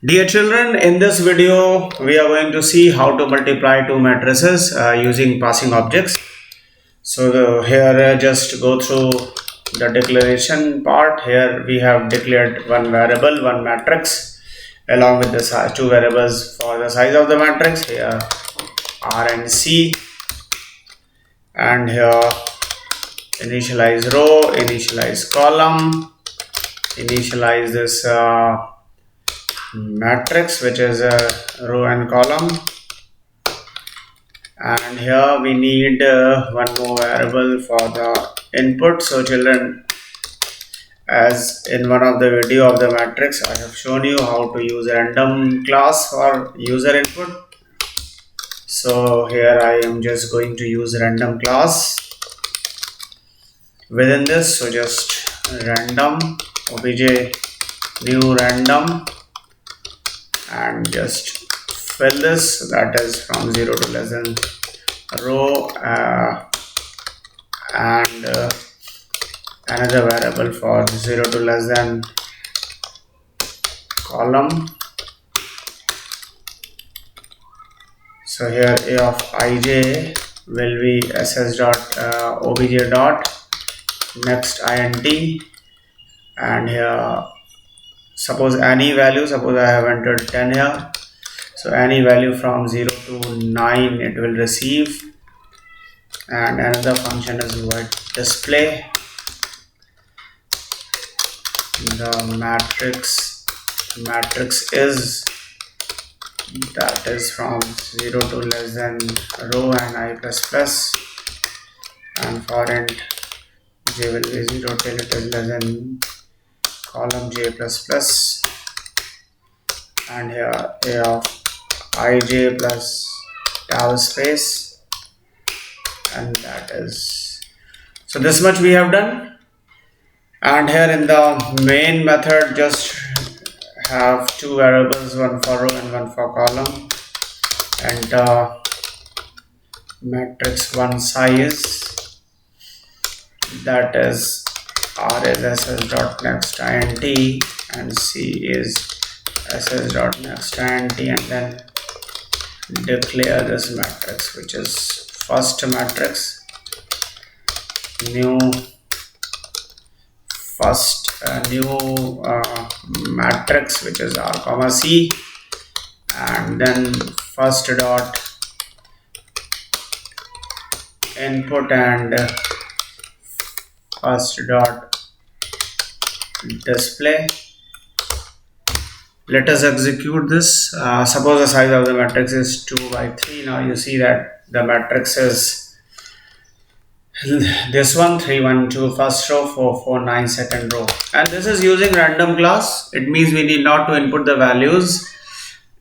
Dear children, in this video we are going to see how to multiply two matrices using passing objects. So here just go through the declaration part. Here we have declared one variable, one matrix, along with the two variables for the size of the matrix. Here R and C, and here initialize row, initialize column, initialize this matrix, which is a row and column, and here we need one more variable for the input. So children, as in one of the video of the matrix, I have shown you how to use a random class for user input. So here I am just going to use random class within this. So just random obj new random, and just fill this, that is from 0 to less than row, and another variable for 0 to less than column. So here a of ij will be ss dot obj dot next int, and here suppose any value, suppose I have entered 10 here, so any value from 0 to 9 it will receive. And another function is void display the matrix is, that is from 0 to less than row and I plus plus, and for int j will be 0 till it is less than column j plus plus, and here a of ij plus tab space, and that is, so this much we have done. And here in the main method just have two variables, one for row and one for column, and matrix one size, that is R is ss dot next int and C is ss dot next int, and then declare this matrix, which is first matrix, new matrix, which is R comma C, and then first dot input and first dot display. Let us execute this. Suppose the size of the matrix is 2 by 3. Now you see that the matrix is this one, 3 1 2 first row, 4 4 9 second row, and this is using random class. It means we need not to input the values,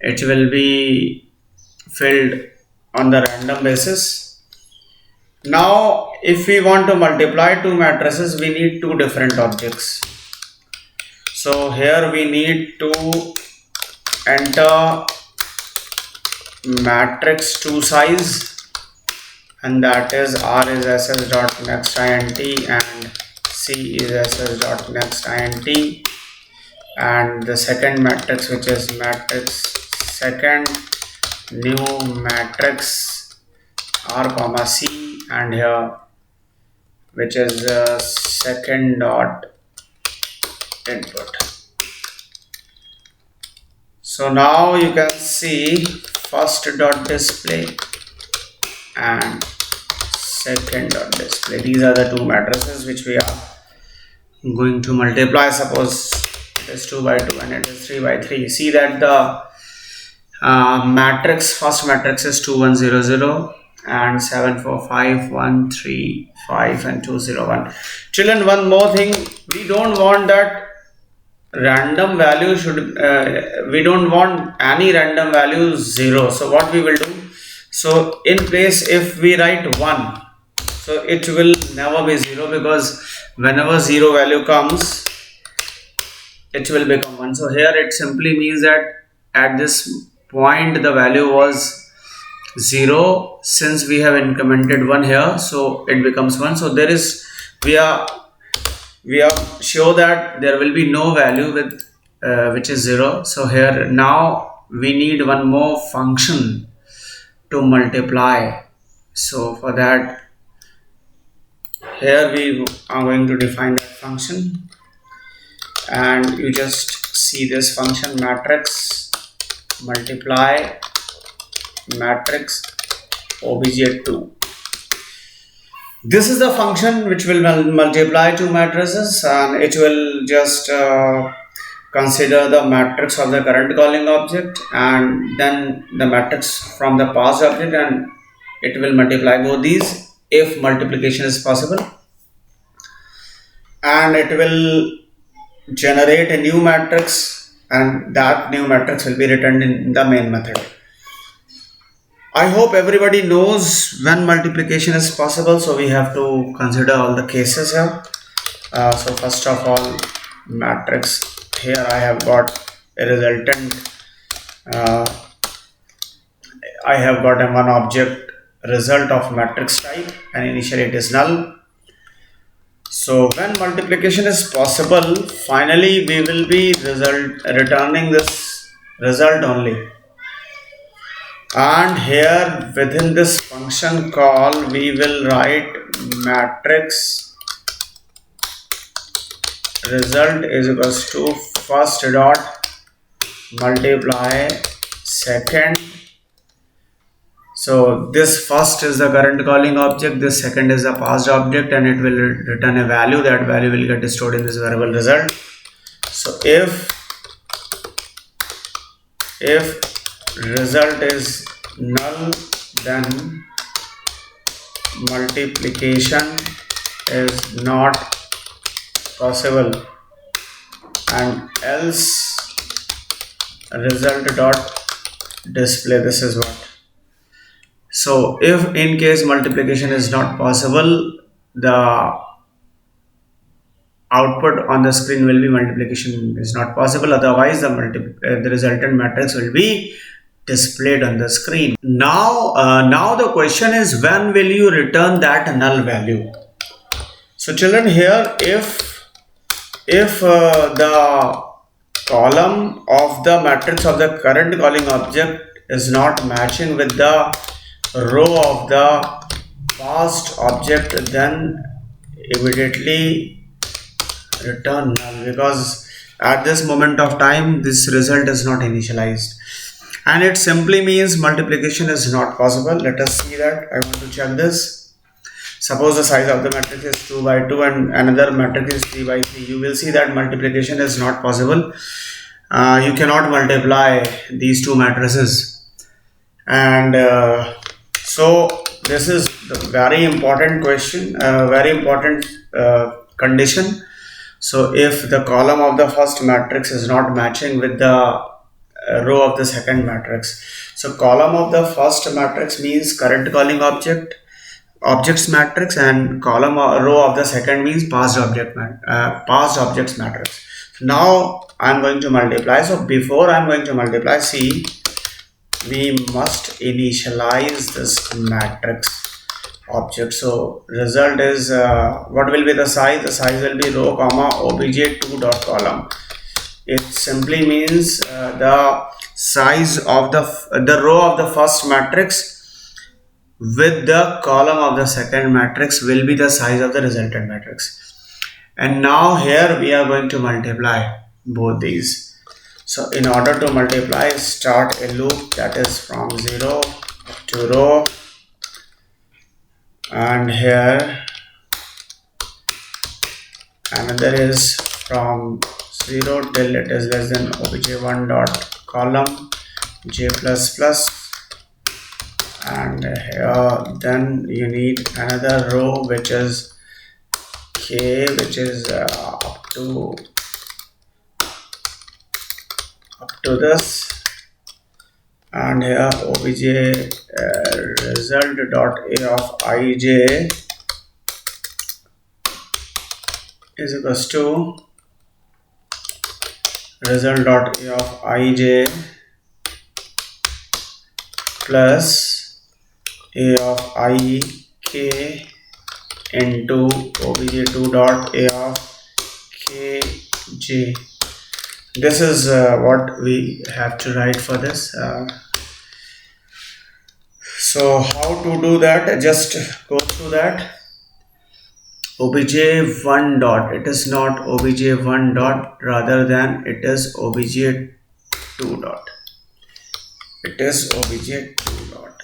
it will be filled on the random basis. Now if we want to multiply two matrices, we need two different objects. So here we need to enter matrix 2 size, and that is R is ss dot next int and C is ss dot next int, and the second matrix, which is matrix second new matrix R comma C, and here which is second dot input. So now you can see first dot display and second dot display. These are the two matrices which we are going to multiply. Suppose it is 2 by 2 and it is 3 by 3. See that the first matrix is 2 1 0 0 and 7 4 5 1 3 5 and 2 0 1. Children, one more thing, we don't want that random value should we don't want any random value 0. So what we will do, so in place if we write 1, so it will never be 0, because whenever 0 value comes it will become 1. So here it simply means that at this point the value was 0, since we have incremented 1 here, so it becomes 1. So there is, we are sure that there will be no value with which is 0. So here now we need one more function to multiply. So for that, here we are going to define that function, and you just see this function matrix multiply matrix obj2. This is the function which will multiply two matrices, and it will just consider the matrix of the current calling object and then the matrix from the past object, and it will multiply both these if multiplication is possible, and it will generate a new matrix, and that new matrix will be returned in the main method. I hope everybody knows when multiplication is possible, so we have to consider all the cases here. So first of all, matrix, here I have got a resultant, I have got a one object result of matrix type, and initially it is null. So when multiplication is possible, finally we will be returning this result only. And here within this function call, we will write matrix result is equals to first dot multiply second. So this first is the current calling object, this second is the past object, and it will return a value. That value will get stored in this variable result. So if result is null, then multiplication is not possible, and else result dot display. This is what. So if in case multiplication is not possible, the output on the screen will be multiplication is not possible, otherwise the resultant matrix will be displayed on the screen. Now the question is, when will you return that null value? So children, here if the column of the matrix of the current calling object is not matching with the row of the past object, then immediately return null, because at this moment of time this result is not initialized, and it simply means multiplication is not possible. Let us see that. I want to check this. Suppose the size of the matrix is 2 by 2 and another matrix is 3 by 3. You will see that multiplication is not possible. You cannot multiply these two matrices, and so this is the very important question, very important condition. So if the column of the first matrix is not matching with the row of the second matrix, so column of the first matrix means current calling objects matrix, and column or row of the second means past objects matrix. Now I am going to multiply. So before I am going to multiply, see, we must initialize this matrix object. So result is what will be the size? The size will be row comma obj2 dot column. It simply means the size of the row of the first matrix with the column of the second matrix will be the size of the resultant matrix. And now here we are going to multiply both these. So in order to multiply, start a loop that is from 0 to row, and here another is from 0 till it is less than obj1 dot column j plus plus, and here then you need another row which is k, which is up to this, and here obj result dot a of ij is equals to result dot a of ij plus a of ik into obj2 dot a of kj. This is what we have to write for this. So how to do that? Just go through that. obj1 dot, it is not obj1 dot, rather than it is obj2 dot. It is obj2 dot.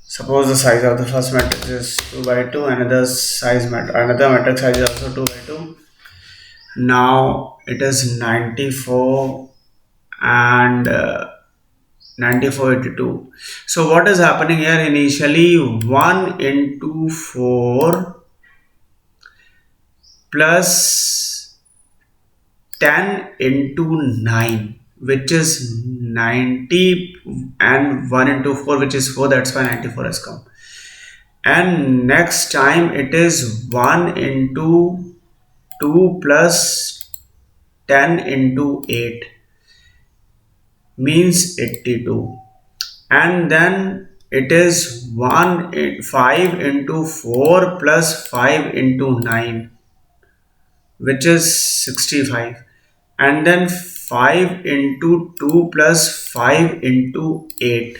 Suppose the size of the first matrix is 2 by 2, another matrix size is also 2 by 2. Now it is 94 and 9482. So what is happening here? Initially 1 into 4 plus 10 into 9, which is 90, and 1 into 4, which is 4, that's why 94 has come. And next time it is 1 into 2 plus 10 into 8, means 82. And then it is 5 into 4 plus 5 into 9, which is 65. And then 5 into 2 plus 5 into 8,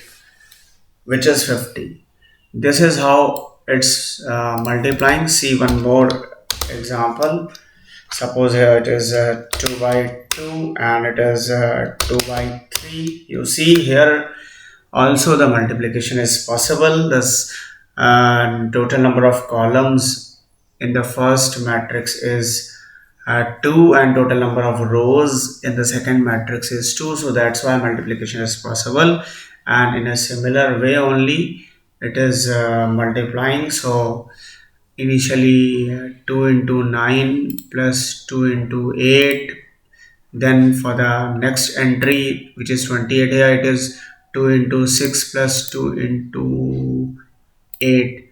which is 50. This is how it's multiplying. See one more example. Suppose here it is 2 by 2 and it is 2 by 3. You see here also the multiplication is possible. This total number of columns in the first matrix is 2 and total number of rows in the second matrix is 2, so that's why multiplication is possible. And in a similar way only it is multiplying. So initially 2 into 9 plus 2 into 8, then for the next entry, which is 28, here it is 2 into 6 plus 2 into 8,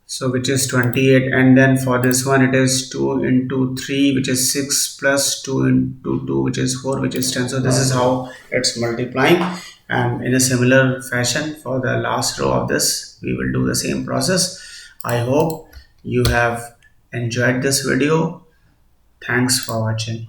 so which is 28. And then for this one it is 2 into 3, which is 6 plus 2 into 2, which is 4, which is 10. So this is how it's multiplying. And in a similar fashion for the last row of this we will do the same process. I hope you have enjoyed this video. Thanks for watching.